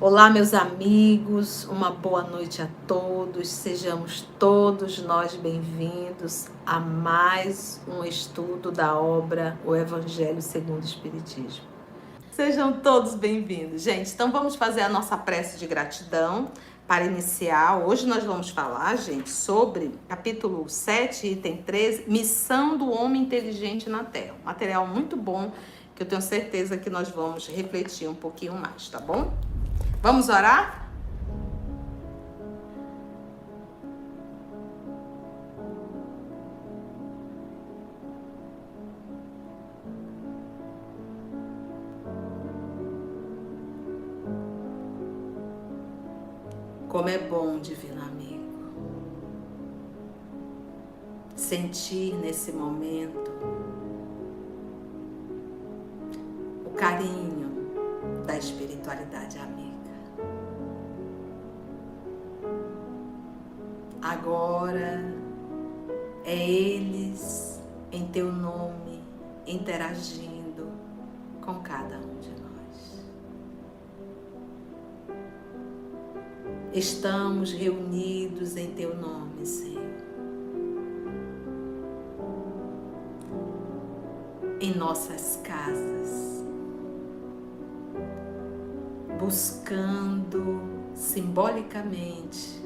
Olá, meus amigos, uma boa noite a todos. Sejamos todos nós bem-vindos a mais um estudo da obra O Evangelho segundo o Espiritismo. Sejam todos bem-vindos, gente. Então vamos fazer a nossa prece de gratidão para iniciar. Hoje nós vamos falar, gente, sobre capítulo 7, item 13, Missão do Homem Inteligente na Terra. Um material muito bom que eu tenho certeza que nós vamos refletir um pouquinho mais, tá bom? Vamos orar? Como é bom, divino amigo, sentir nesse momento o carinho da espiritualidade amiga. Agora é eles, em teu nome, interagindo com cada um de nós. Estamos reunidos em teu nome, Senhor. Em nossas casas, buscando simbolicamente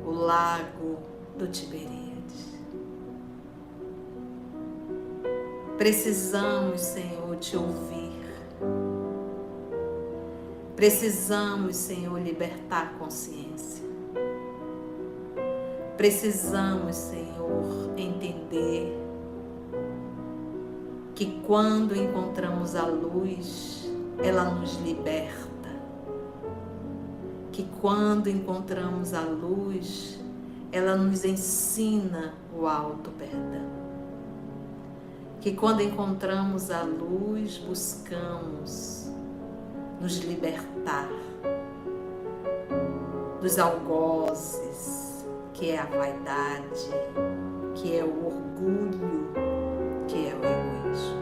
o lago do Tiberíades. Precisamos, Senhor, te ouvir. Precisamos, Senhor, libertar a consciência. Precisamos, Senhor, entender que quando encontramos a luz, ela nos liberta. Que quando encontramos a luz, ela nos ensina o auto-perdão. Que quando encontramos a luz, buscamos nos libertar dos algozes, que é a vaidade, que é o orgulho, que é o egoísmo.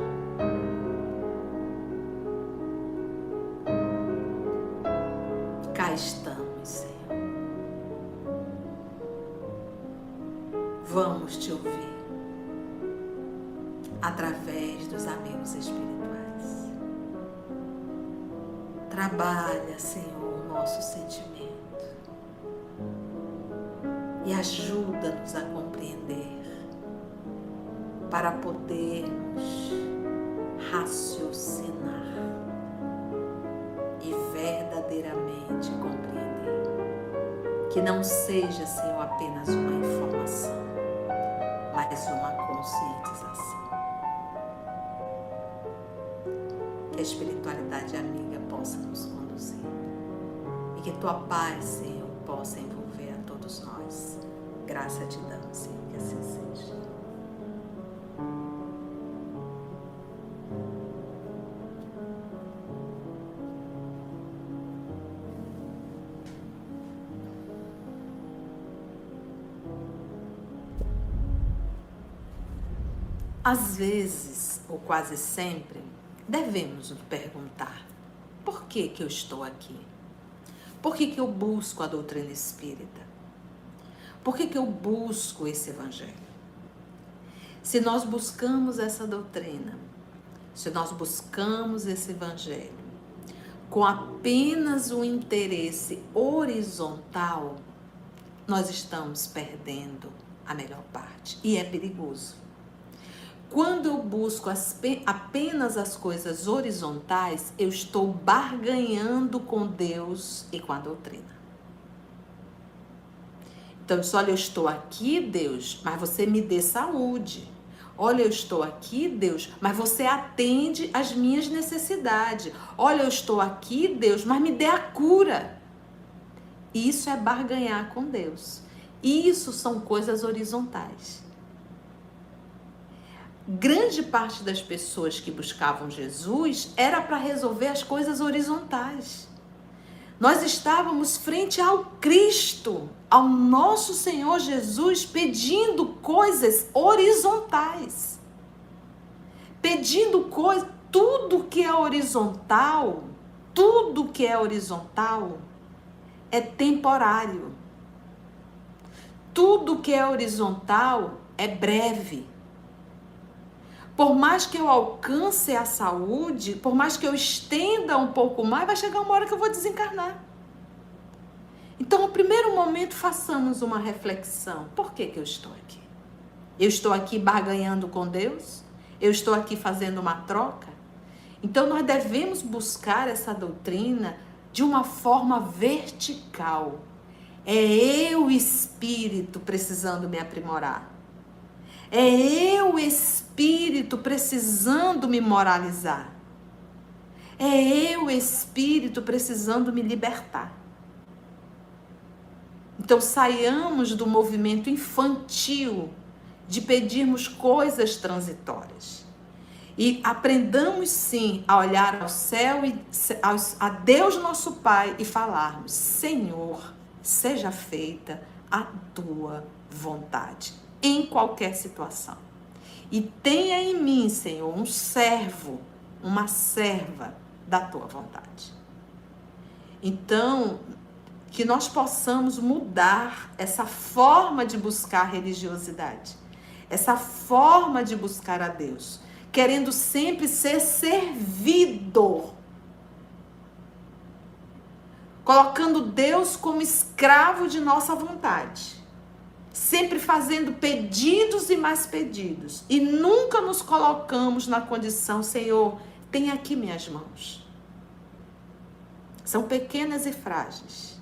Cá estamos, Senhor. Vamos te ouvir através dos amigos espirituais. Trabalha, Senhor, o nosso sentimento e ajuda-nos a compreender para podermos raciocinar e verdadeiramente compreender. Que não seja, Senhor, apenas uma informação, mas uma conscientização. Que a espiritualidade amiga possa nos conduzir e que tua paz, Senhor, possa envolver a todos nós. Graça te damos, Senhor, que assim seja. Às vezes, ou quase sempre, devemos nos perguntar: por que eu estou aqui? Por que eu busco a doutrina espírita? Por que eu busco esse evangelho? Se nós buscamos essa doutrina, se nós buscamos esse evangelho com apenas um interesse horizontal, nós estamos perdendo a melhor parte e é perigoso. Quando eu busco apenas as coisas horizontais, eu estou barganhando com Deus e com a doutrina. Então, olha, eu estou aqui, Deus, mas você me dê saúde. Olha, eu estou aqui, Deus, mas você atende às minhas necessidades. Olha, eu estou aqui, Deus, mas me dê a cura. Isso é barganhar com Deus. Isso são coisas horizontais. Grande parte das pessoas que buscavam Jesus era para resolver as coisas horizontais. Nós estávamos frente ao Cristo, ao nosso Senhor Jesus, pedindo coisas horizontais. Pedindo coisas, tudo que é horizontal é temporário. Tudo que é horizontal é breve. Por mais que eu alcance a saúde, por mais que eu estenda um pouco mais, vai chegar uma hora que eu vou desencarnar. Então, no primeiro momento, façamos uma reflexão. Por que eu estou aqui? Eu estou aqui barganhando com Deus? Eu estou aqui fazendo uma troca? Então, nós devemos buscar essa doutrina de uma forma vertical. É eu, espírito, precisando me aprimorar. É eu, espírito, precisando me moralizar. É eu, espírito, precisando me libertar. Então, saiamos do movimento infantil de pedirmos coisas transitórias. E aprendamos, sim, a olhar ao céu e a Deus nosso Pai e falarmos: Senhor, seja feita a tua vontade, em qualquer situação. E tenha em mim, Senhor, um servo, uma serva da tua vontade. Então, que nós possamos mudar essa forma de buscar religiosidade, essa forma de buscar a Deus, querendo sempre ser servidor, colocando Deus como escravo de nossa vontade, sempre fazendo pedidos e mais pedidos, e nunca nos colocamos na condição: Senhor, tem aqui minhas mãos. São pequenas e frágeis,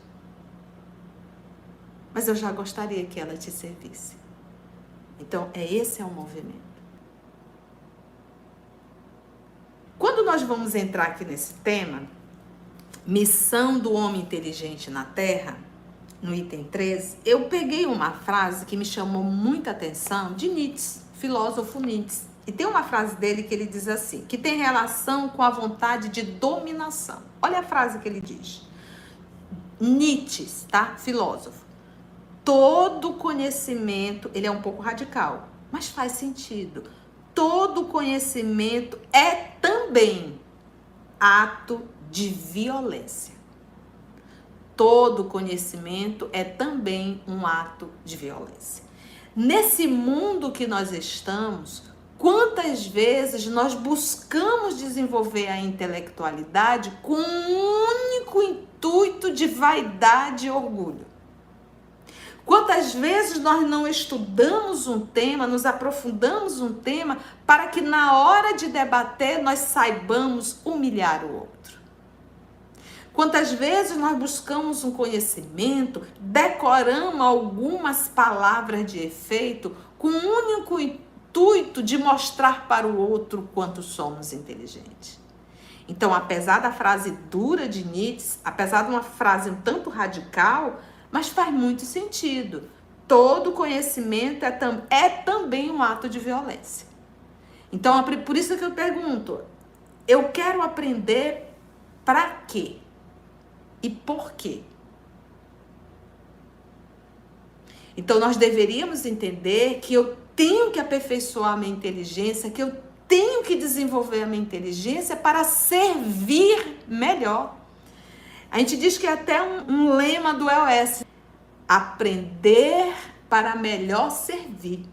mas eu já gostaria que ela te servisse. Então, esse é o movimento. Quando nós vamos entrar aqui nesse tema, missão do homem inteligente na Terra, no item 13, eu peguei uma frase que me chamou muita atenção, de Nietzsche, filósofo Nietzsche. E tem uma frase dele que ele diz assim, que tem relação com a vontade de dominação. Olha a frase que ele diz. Nietzsche, tá? Filósofo. Todo conhecimento, ele é um pouco radical, mas faz sentido. Todo conhecimento é também ato de violência. Todo conhecimento é também um ato de violência. Nesse mundo que nós estamos, quantas vezes nós buscamos desenvolver a intelectualidade com um único intuito de vaidade e orgulho? Quantas vezes nós não estudamos um tema, nos aprofundamos um tema, para que na hora de debater nós saibamos humilhar o outro? Quantas vezes nós buscamos um conhecimento, decoramos algumas palavras de efeito, com o único intuito de mostrar para o outro quanto somos inteligentes? Então, apesar da frase dura de Nietzsche, apesar de uma frase um tanto radical, mas faz muito sentido. Todo conhecimento é também um ato de violência. Então, por isso que eu pergunto, eu quero aprender para quê? E por quê? Então, nós deveríamos entender que eu tenho que aperfeiçoar a minha inteligência, que eu tenho que desenvolver a minha inteligência para servir melhor. A gente diz que é até um lema do EOS: aprender para melhor servir.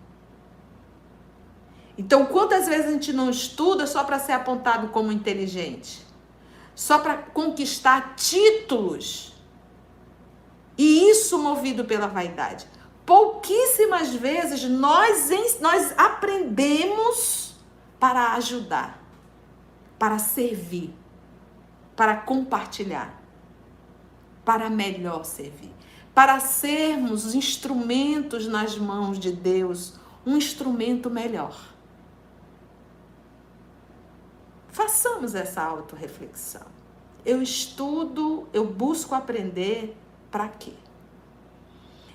Então, quantas vezes a gente não estuda só para ser apontado como inteligente? Só para conquistar títulos? E isso movido pela vaidade. Pouquíssimas vezes nós aprendemos para ajudar, para servir, para compartilhar, para melhor servir, para sermos instrumentos nas mãos de Deus, um instrumento melhor. Façamos essa autorreflexão. Eu estudo, eu busco aprender para quê?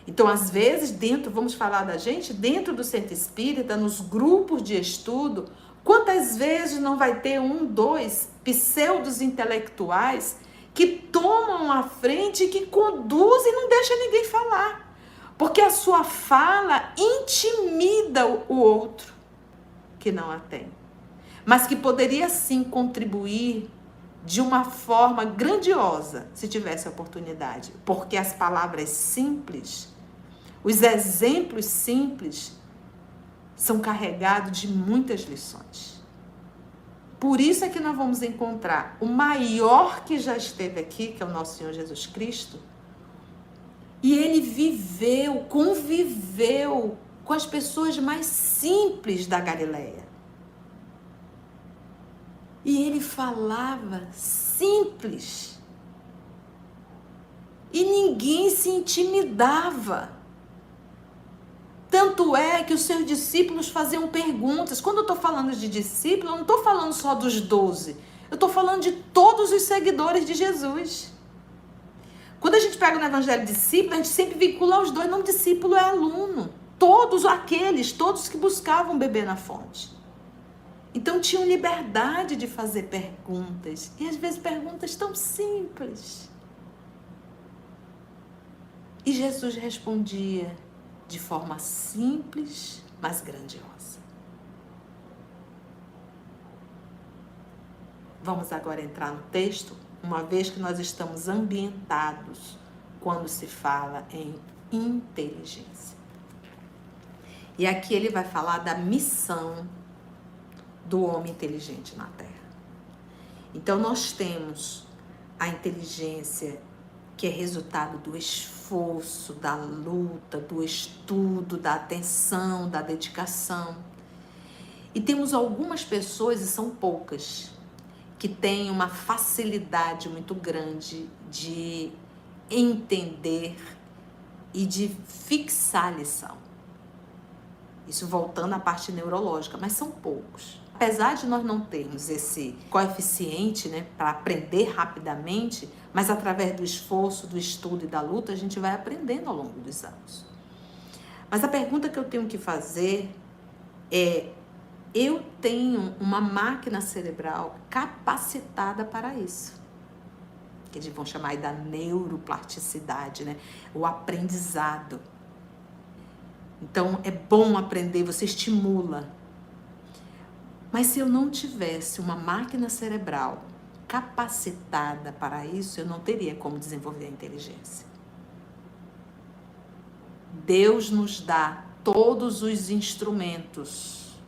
Então, às vezes, vamos falar da gente, dentro do centro espírita, nos grupos de estudo, quantas vezes não vai ter 1, 2 pseudos intelectuais que tomam a frente e que conduzem e não deixam ninguém falar. Porque a sua fala intimida o outro que não a tem. Mas que poderia sim contribuir de uma forma grandiosa, se tivesse a oportunidade, porque as palavras simples, os exemplos simples, são carregados de muitas lições. Por isso é que nós vamos encontrar o maior que já esteve aqui, que é o nosso Senhor Jesus Cristo, e ele viveu, conviveu com as pessoas mais simples da Galileia. E ele falava simples. E ninguém se intimidava. Tanto é que os seus discípulos faziam perguntas. Quando eu estou falando de discípulos, eu não estou falando só dos 12. Eu estou falando de todos os seguidores de Jesus. Quando a gente pega no Evangelho discípulo, a gente sempre vincula os dois. Não, discípulo é aluno. Todos que buscavam beber na fonte. Então tinham liberdade de fazer perguntas. E às vezes perguntas tão simples. E Jesus respondia de forma simples, mas grandiosa. Vamos agora entrar no texto, uma vez que nós estamos ambientados quando se fala em inteligência. E aqui ele vai falar da missão do homem inteligente na Terra. Então nós temos a inteligência que é resultado do esforço, da luta, do estudo, da atenção, da dedicação. E temos algumas pessoas, e são poucas, que têm uma facilidade muito grande de entender e de fixar a lição. Isso voltando à parte neurológica, mas são poucos. Apesar de nós não termos esse coeficiente, né, para aprender rapidamente, mas através do esforço, do estudo e da luta, a gente vai aprendendo ao longo dos anos. Mas a pergunta que eu tenho que fazer é: eu tenho uma máquina cerebral capacitada para isso? Que eles vão chamar aí da neuroplasticidade, né? O aprendizado. Então, é bom aprender, você estimula. Mas se eu não tivesse uma máquina cerebral capacitada para isso, eu não teria como desenvolver a inteligência. Deus nos dá todos os instrumentos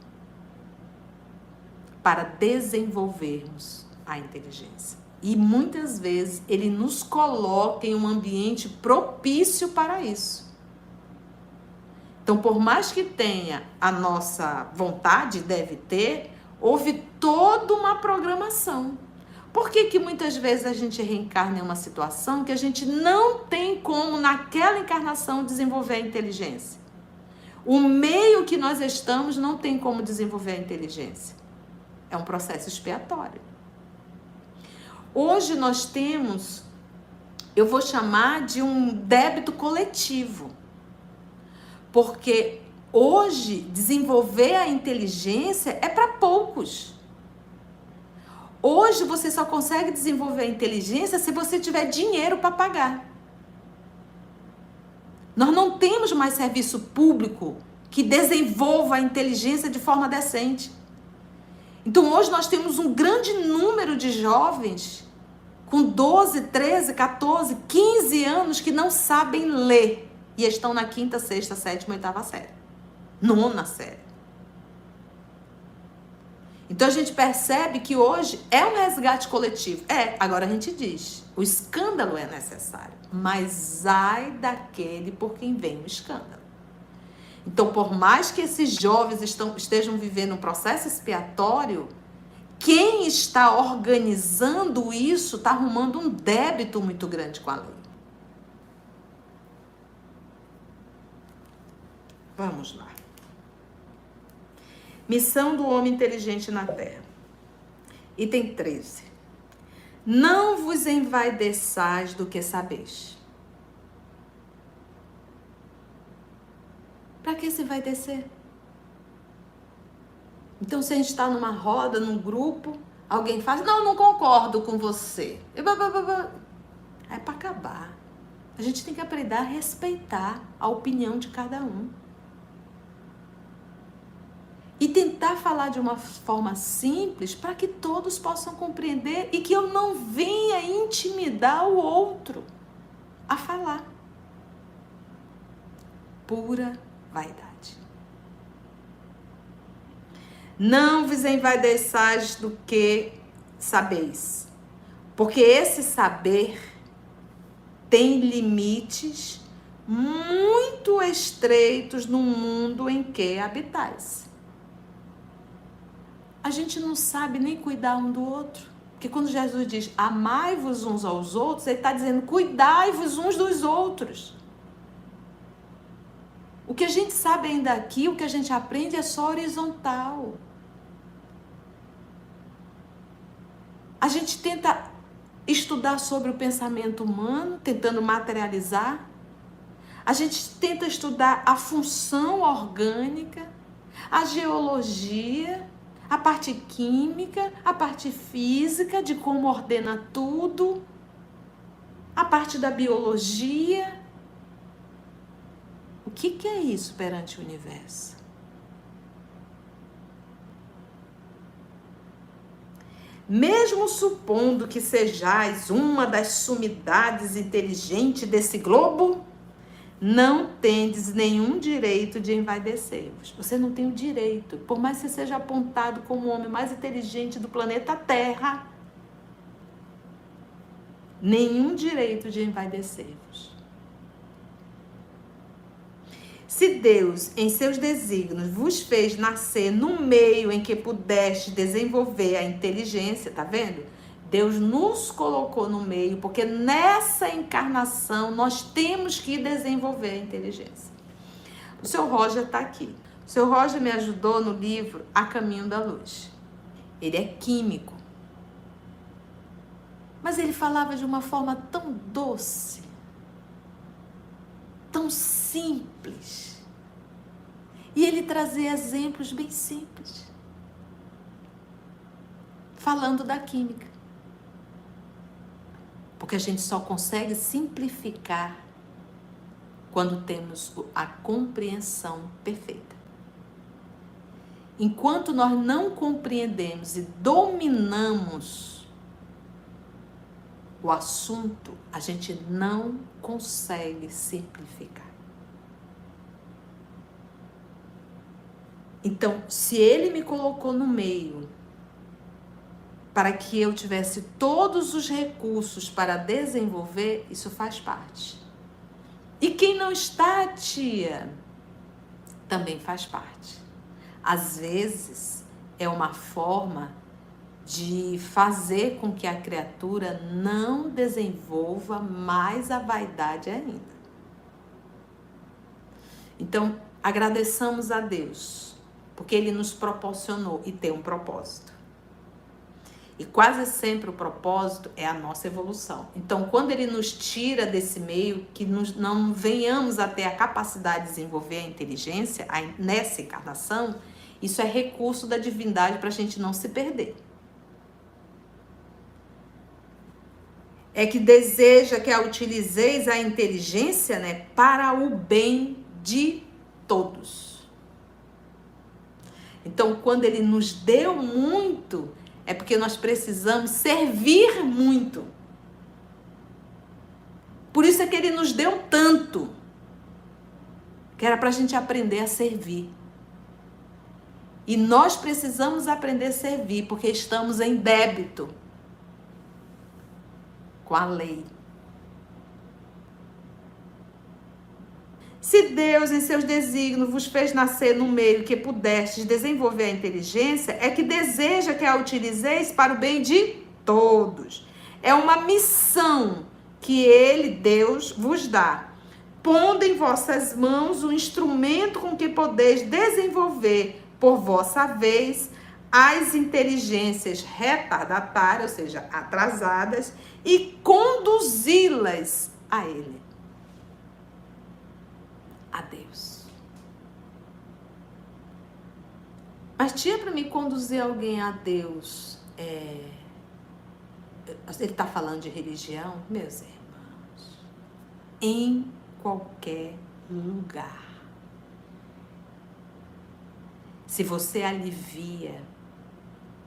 para desenvolvermos a inteligência. E muitas vezes Ele nos coloca em um ambiente propício para isso. Então, por mais que tenha a nossa vontade, deve ter, houve toda uma programação. Por que muitas vezes a gente reencarna em uma situação que a gente não tem como, naquela encarnação, desenvolver a inteligência? O meio que nós estamos não tem como desenvolver a inteligência. É um processo expiatório. Hoje nós temos, eu vou chamar de um débito coletivo. Porque hoje desenvolver a inteligência é para poucos. Hoje você só consegue desenvolver a inteligência se você tiver dinheiro para pagar. Nós não temos mais serviço público que desenvolva a inteligência de forma decente. Então hoje nós temos um grande número de jovens com 12, 13, 14, 15 anos que não sabem ler. E estão na 5ª, 6ª, 7ª, 8ª série. 9ª série. Então a gente percebe que hoje é um resgate coletivo. Agora a gente diz, o escândalo é necessário. Mas ai daquele por quem vem o escândalo. Então, por mais que esses jovens estejam vivendo um processo expiatório, quem está organizando isso está arrumando um débito muito grande com a lei. Vamos lá. Missão do homem inteligente na Terra. Item 13. Não vos envaideçais do que sabeis. Para que se vai descer? Então, se a gente está numa roda, num grupo, alguém faz, não concordo com você. É para acabar. A gente tem que aprender a respeitar a opinião de cada um. E tentar falar de uma forma simples para que todos possam compreender e que eu não venha intimidar o outro a falar. Pura vaidade. Não vos envaideçais do que sabeis, porque esse saber tem limites muito estreitos no mundo em que habitais. A gente não sabe nem cuidar um do outro. Porque quando Jesus diz amai-vos uns aos outros, ele está dizendo cuidai-vos uns dos outros. O que a gente sabe ainda aqui, o que a gente aprende é só horizontal. A gente tenta estudar sobre o pensamento humano, tentando materializar. A gente tenta estudar a função orgânica, a geologia, a parte química, a parte física, de como ordena tudo, a parte da biologia. O que é isso perante o universo? Mesmo supondo que sejais uma das sumidades inteligentes desse globo, não tendes nenhum direito de envaidecer-vos. Você não tem o direito, por mais que você seja apontado como o homem mais inteligente do planeta Terra, nenhum direito de envaidecer-vos. Se Deus, em seus desígnios, vos fez nascer no meio em que pudeste desenvolver a inteligência, tá vendo? Deus nos colocou no meio, porque nessa encarnação nós temos que desenvolver a inteligência. O seu Roger está aqui. O seu Roger me ajudou no livro A Caminho da Luz. Ele é químico. Mas ele falava de uma forma tão doce, tão simples. E ele trazia exemplos bem simples, falando da química. Porque a gente só consegue simplificar quando temos a compreensão perfeita. Enquanto nós não compreendemos e dominamos o assunto, a gente não consegue simplificar. Então, se ele me colocou no meio para que eu tivesse todos os recursos para desenvolver, isso faz parte. E quem não está, tia, também faz parte. Às vezes, é uma forma de fazer com que a criatura não desenvolva mais a vaidade ainda. Então, agradeçamos a Deus, porque Ele nos proporcionou e tem um propósito. E quase sempre o propósito é a nossa evolução. Então, quando Ele nos tira desse meio, que não venhamos a ter a capacidade de desenvolver a inteligência nessa encarnação, isso é recurso da divindade para a gente não se perder. É que deseja que a utilizeis a inteligência, né, para o bem de todos. Então, quando Ele nos deu muito, é porque nós precisamos servir muito. Por isso é que Ele nos deu tanto, que era para a gente aprender a servir. E nós precisamos aprender a servir, porque estamos em débito com a lei. Se Deus, em seus desígnios, vos fez nascer no meio que pudestes desenvolver a inteligência, é que deseja que a utilizeis para o bem de todos. É uma missão que Ele, Deus, vos dá, pondo em vossas mãos o instrumento com que podeis desenvolver, por vossa vez, as inteligências retardatárias, ou seja, atrasadas, e conduzi-las a Ele. A Deus. Mas tia, para me conduzir alguém a Deus, ele está falando de religião? Meus irmãos, em qualquer lugar. se você alivia,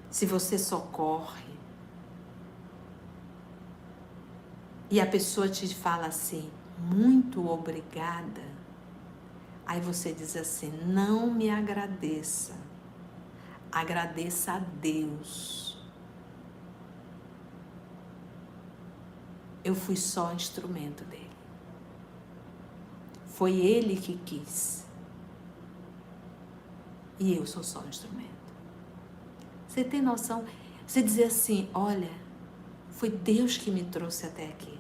se você socorre, e a pessoa te fala assim, muito obrigada, aí você diz assim, não me agradeça, agradeça a Deus. Eu fui só instrumento dele. Foi ele que quis. E eu sou só um instrumento. Você tem noção? Você dizer assim, olha, foi Deus que me trouxe até aqui.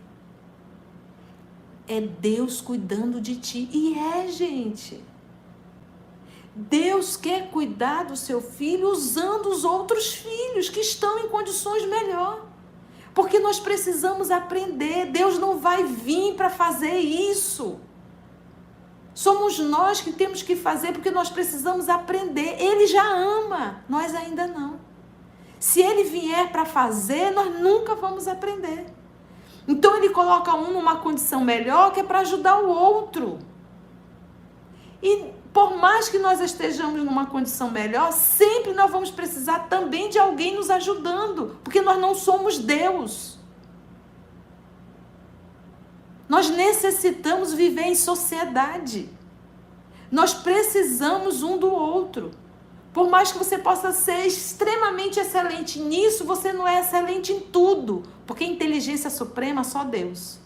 É Deus cuidando de ti. E gente. Deus quer cuidar do seu filho usando os outros filhos que estão em condições melhores. Porque nós precisamos aprender. Deus não vai vir para fazer isso. Somos nós que temos que fazer porque nós precisamos aprender. Ele já ama, nós ainda não. Se ele vier para fazer, nós nunca vamos aprender. Então ele coloca um numa condição melhor que é para ajudar o outro. E por mais que nós estejamos numa condição melhor, sempre nós vamos precisar também de alguém nos ajudando, porque nós não somos Deus. Nós necessitamos viver em sociedade. Nós precisamos um do outro. Por mais que você possa ser extremamente excelente nisso, você não é excelente em tudo. Porque inteligência suprema só Deus.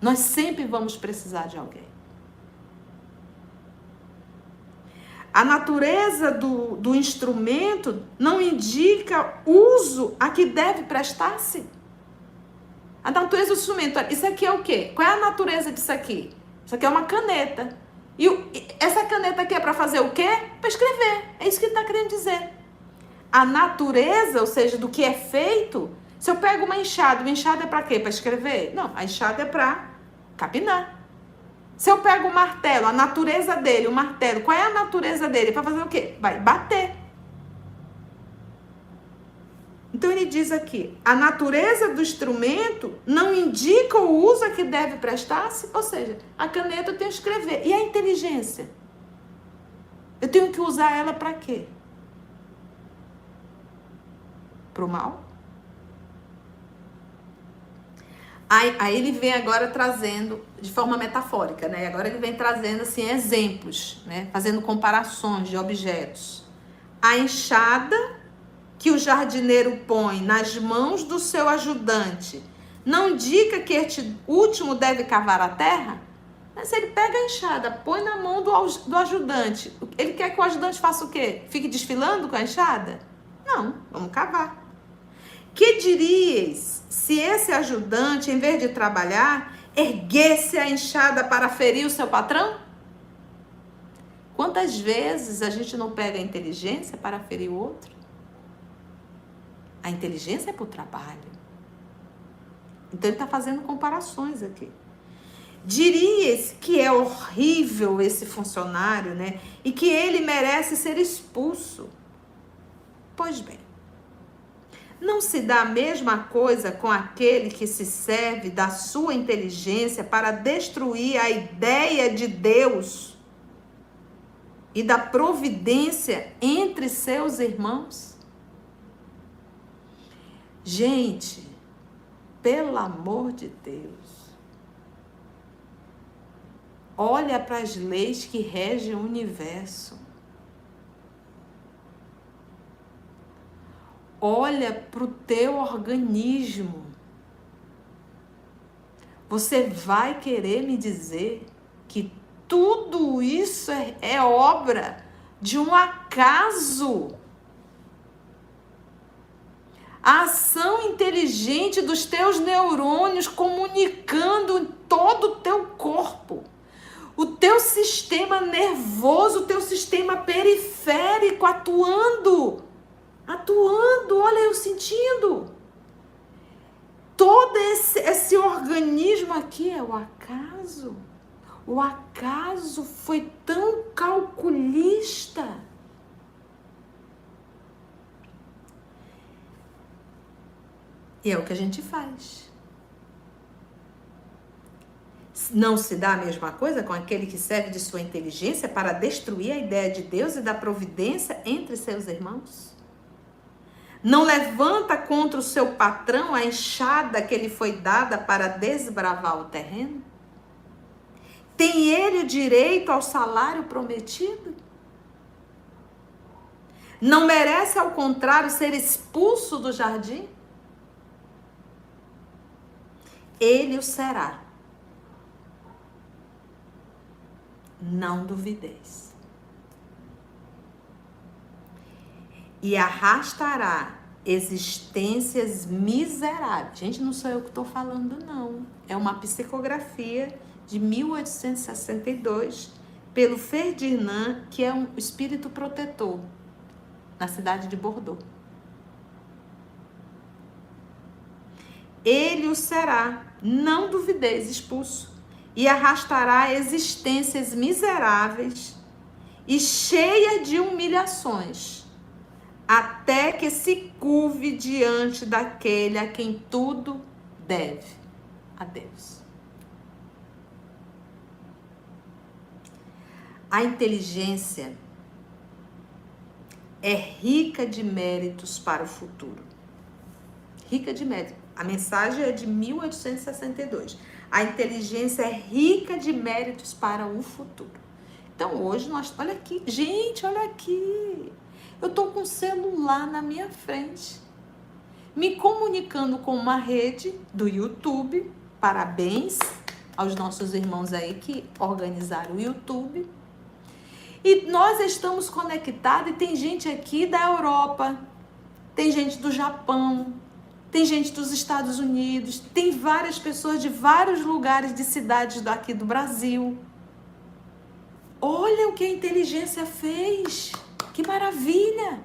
Nós sempre vamos precisar de alguém. A natureza do instrumento não indica uso a que deve prestar-se. A natureza do instrumento, isso aqui é o quê? Qual é a natureza disso aqui? Isso aqui é uma caneta. E essa caneta aqui é para fazer o quê? Para escrever. É isso que ele está querendo dizer. A natureza, ou seja, do que é feito, se eu pego uma enxada é para quê? Para escrever? Não, a enxada é para capinar. Se eu pego o martelo, a natureza dele, o martelo, qual é a natureza dele? Para fazer o quê? Vai bater. Então ele diz aqui, a natureza do instrumento não indica o uso a que deve prestar-se, ou seja, a caneta eu tenho que escrever. E a inteligência? Eu tenho que usar ela para quê? Para o mal? Aí ele vem agora trazendo, de forma metafórica, né? Agora ele vem trazendo assim, exemplos, né? Fazendo comparações de objetos. A enxada que o jardineiro põe nas mãos do seu ajudante não indica que este último deve cavar a terra? Mas se ele pega a enxada, põe na mão do ajudante, ele quer que o ajudante faça o quê? Fique desfilando com a enxada? Não, vamos cavar. Que dirias se esse ajudante, em vez de trabalhar, erguesse a enxada para ferir o seu patrão? Quantas vezes a gente não pega a inteligência para ferir o outro? A inteligência é para o trabalho. Então ele está fazendo comparações aqui. Dirias que é horrível esse funcionário, né? E que ele merece ser expulso. Pois bem, não se dá a mesma coisa com aquele que se serve da sua inteligência para destruir a ideia de Deus e da providência entre seus irmãos? Gente, pelo amor de Deus, olha para as leis que regem o universo. Olha para o teu organismo. Você vai querer me dizer que tudo isso é obra de um acaso? A ação inteligente dos teus neurônios comunicando em todo o teu corpo. O teu sistema nervoso, o teu sistema periférico atuando, olha eu sentindo. Todo esse organismo aqui é o acaso. O acaso foi tão calculista. E é o que a gente faz. Não se dá a mesma coisa com aquele que serve de sua inteligência para destruir a ideia de Deus e da providência entre seus irmãos? Não levanta contra o seu patrão a enxada que lhe foi dada para desbravar o terreno? Tem ele o direito ao salário prometido? Não merece, ao contrário, ser expulso do jardim? Ele o será. Não duvideis. E arrastará existências miseráveis. Gente, não sou eu que estou falando, não. É uma psicografia de 1862, pelo Ferdinand, que é um espírito protetor, na cidade de Bordeaux. Ele o será, não duvideis, expulso, e arrastará existências miseráveis e cheia de humilhações, até que se curve diante daquele a quem tudo deve, a Deus. A inteligência é rica de méritos para o futuro. Rica de méritos. A mensagem é de 1862. A inteligência é rica de méritos para o futuro. Então hoje nós... Olha aqui, gente, olha aqui. Eu estou com o celular na minha frente, me comunicando com uma rede do YouTube. Parabéns aos nossos irmãos aí que organizaram o YouTube. E nós estamos conectados e tem gente aqui da Europa, tem gente do Japão, tem gente dos Estados Unidos, tem várias pessoas de vários lugares de cidades daqui do Brasil. Olha o que a inteligência fez. Que maravilha!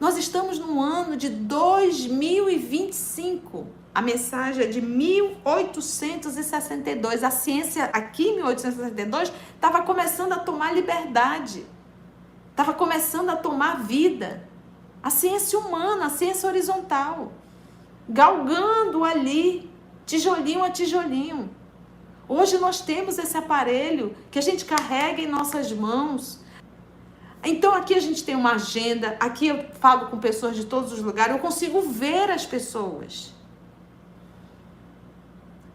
Nós estamos no ano de 2025. A mensagem é de 1862. A ciência aqui em 1862 estava começando a tomar liberdade. Estava começando a tomar vida. A ciência humana, a ciência horizontal. Galgando ali, tijolinho a tijolinho. Hoje nós temos esse aparelho que a gente carrega em nossas mãos. Então aqui a gente tem uma agenda, aqui eu falo com pessoas de todos os lugares, eu consigo ver as pessoas.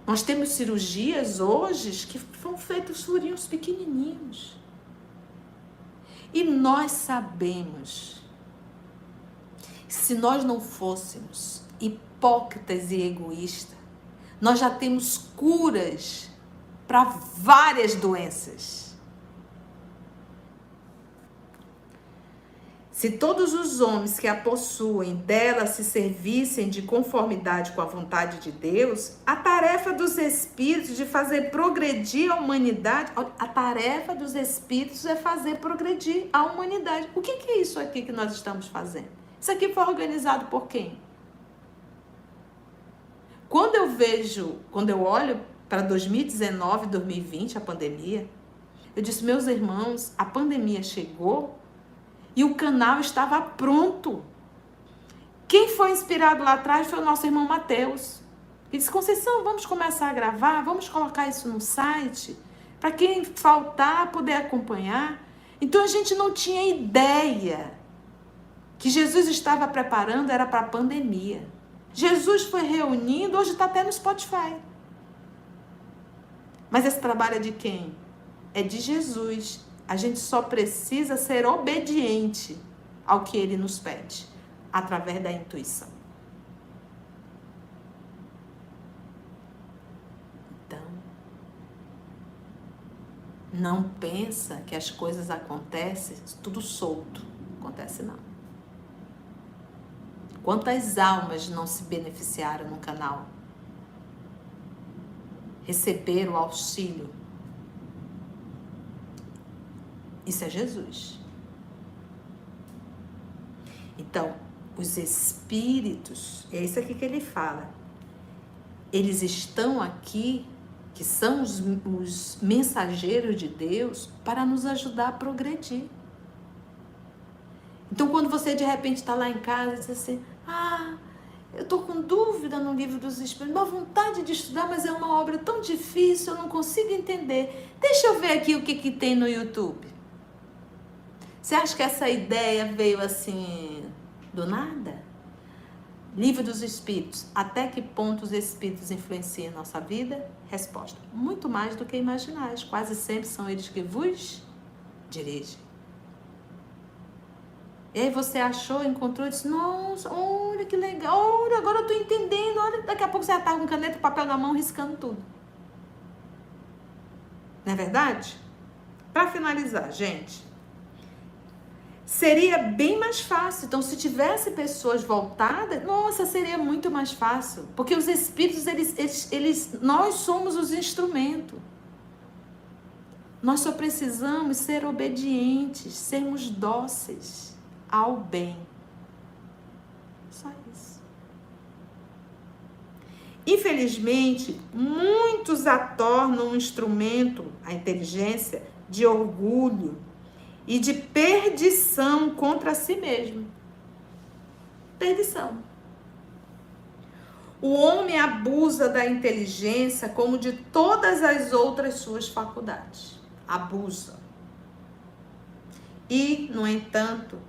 Nós temos cirurgias hoje que são feitos furinhos pequenininhos. E nós sabemos, se nós não fôssemos hipócritas e egoístas, nós já temos curas para várias doenças. Se todos os homens que a possuem dela se servissem de conformidade com a vontade de Deus, a tarefa dos espíritos de fazer progredir a humanidade, a tarefa dos espíritos é fazer progredir a humanidade. O que é isso aqui que nós estamos fazendo? Isso aqui foi organizado por quem? Quando eu olho para 2019, 2020, a pandemia, eu disse, meus irmãos, a pandemia chegou e o canal estava pronto. Quem foi inspirado lá atrás foi o nosso irmão Mateus. Ele disse, Conceição, vamos começar a gravar, vamos colocar isso no site, para quem faltar poder acompanhar. Então a gente não tinha ideia que Jesus estava preparando, era para a pandemia. Jesus foi reunindo, hoje está até no Spotify. Mas esse trabalho é de quem? É de Jesus. A gente só precisa ser obediente ao que ele nos pede, através da intuição. Então, não pensa que as coisas acontecem tudo solto. Acontece não. Quantas almas não se beneficiaram no canal? Receberam o auxílio. Isso é Jesus. Então, os espíritos, é isso aqui que ele fala. Eles estão aqui, que são os mensageiros de Deus, para nos ajudar a progredir. Então, quando você de repente está lá em casa e diz assim, estou com dúvida no Livro dos Espíritos, uma vontade de estudar, mas é uma obra tão difícil, eu não consigo entender. Deixa eu ver aqui o que tem no YouTube. Você acha que essa ideia veio assim do nada? Livro dos Espíritos. Até que ponto os Espíritos influenciam a nossa vida? Resposta: muito mais do que imaginais. Quase sempre são eles que vos dirigem. E aí você achou, encontrou e disse: nossa, olha que legal, olha, agora eu estou entendendo. Olha, daqui a pouco você já está com caneta e papel na mão, riscando tudo. Não é verdade? Para finalizar, gente, seria bem mais fácil. Então, se tivesse pessoas voltadas, nossa, seria muito mais fácil. Porque os espíritos, nós somos os instrumentos. Nós só precisamos ser obedientes, sermos dóceis ao bem. Só isso. Infelizmente, muitos a tornam um instrumento, a inteligência, de orgulho e de perdição contra si mesmo. Perdição. O homem abusa da inteligência como de todas as outras suas faculdades. Abusa. E, no entanto,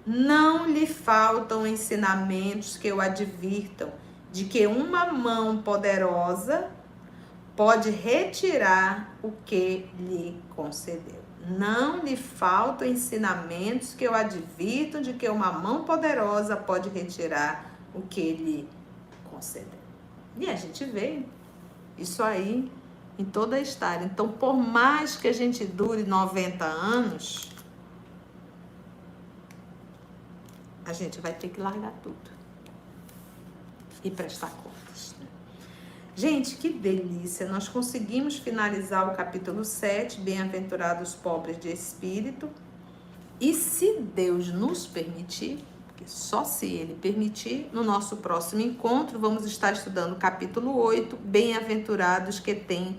não lhe faltam ensinamentos que o advirtam de que uma mão poderosa pode retirar o que lhe concedeu. Não lhe faltam ensinamentos que o advirtam de que uma mão poderosa pode retirar o que lhe concedeu. E a gente vê isso aí em toda a história. Então, por mais que a gente dure 90 anos, a gente vai ter que largar tudo e prestar contas. Gente, que delícia! Nós conseguimos finalizar o capítulo 7, Bem-aventurados pobres de espírito. E se Deus nos permitir, porque só se Ele permitir, no nosso próximo encontro vamos estar estudando o capítulo 8, Bem-aventurados que têm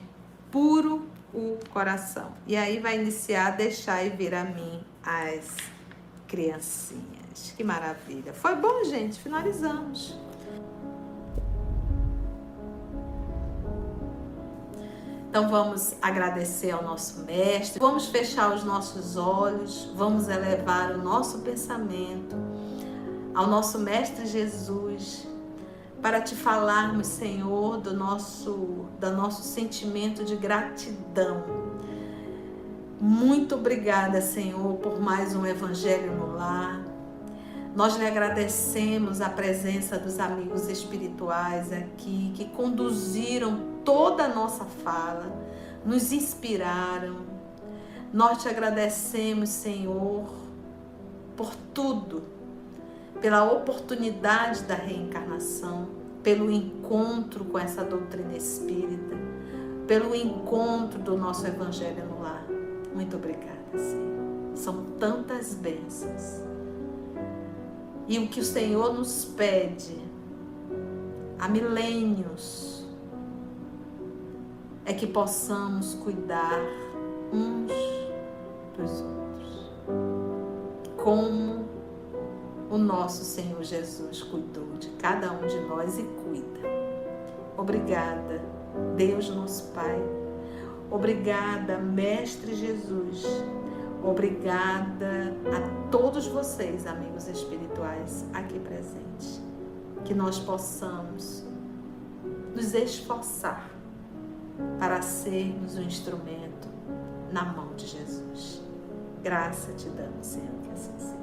puro o coração. E aí vai iniciar, deixai vir a mim as criancinhas. Que maravilha! Foi bom, gente? Finalizamos. Então vamos agradecer ao nosso mestre, vamos fechar os nossos olhos, vamos elevar o nosso pensamento ao nosso mestre Jesus, para te falarmos, Senhor, do nosso sentimento de gratidão. Muito obrigada, Senhor, por mais um Evangelho no Lar. Nós lhe agradecemos a presença dos amigos espirituais aqui, que conduziram toda a nossa fala, nos inspiraram. Nós te agradecemos, Senhor, por tudo, pela oportunidade da reencarnação, pelo encontro com essa doutrina espírita, pelo encontro do nosso Evangelho no Lar. Muito obrigada, Senhor. São tantas bênçãos. E o que o Senhor nos pede há milênios é que possamos cuidar uns dos outros, como o nosso Senhor Jesus cuidou de cada um de nós e cuida. Obrigada, Deus nosso Pai. Obrigada, Mestre Jesus. Obrigada a todos vocês, amigos espirituais, aqui presentes. Que nós possamos nos esforçar para sermos um instrumento na mão de Jesus. Graça te damos, Senhor, que assim seja.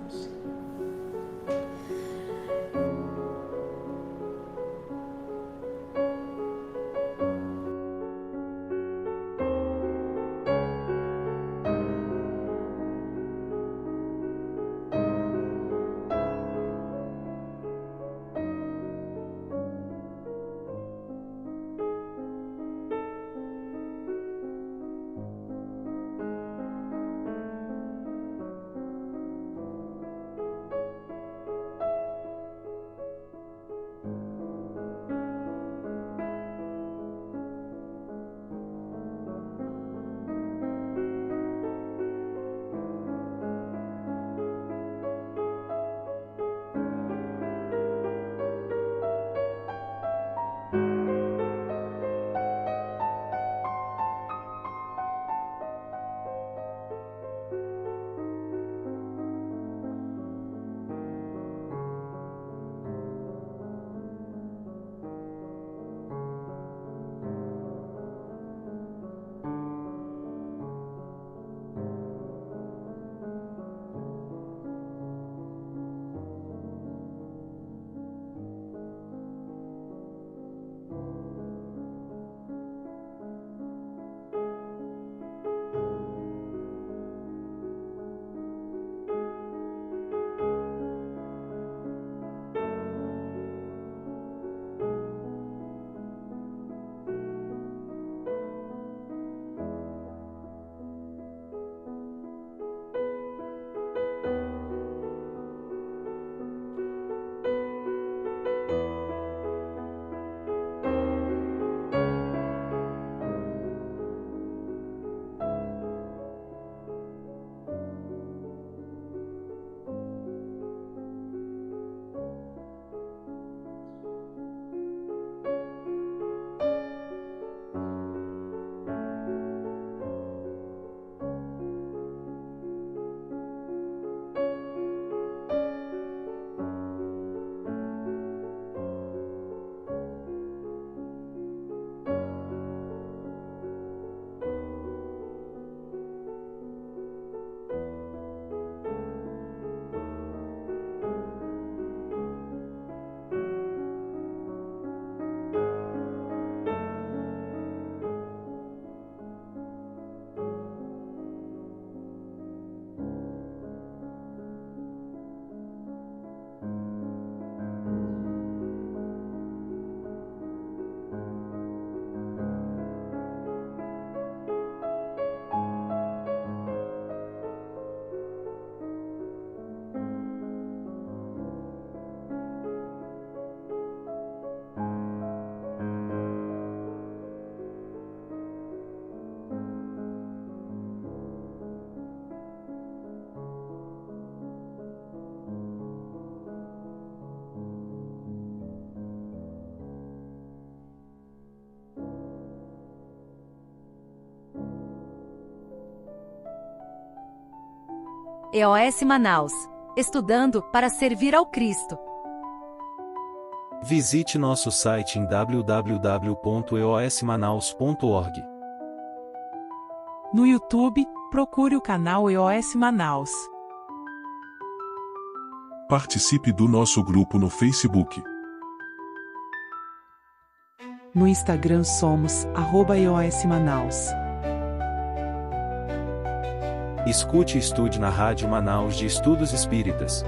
EOS Manaus. Estudando para servir ao Cristo. Visite nosso site em www.eosmanaus.org. No YouTube, procure o canal EOS Manaus. Participe do nosso grupo no Facebook. No Instagram somos @EOS Manaus. Escute e estude na Rádio Manaus de Estudos Espíritas.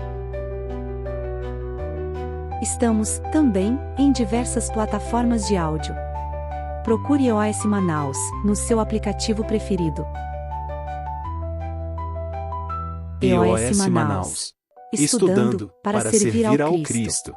Estamos, também, em diversas plataformas de áudio. Procure EOS Manaus, no seu aplicativo preferido. EOS Manaus. Estudando para servir ao Cristo.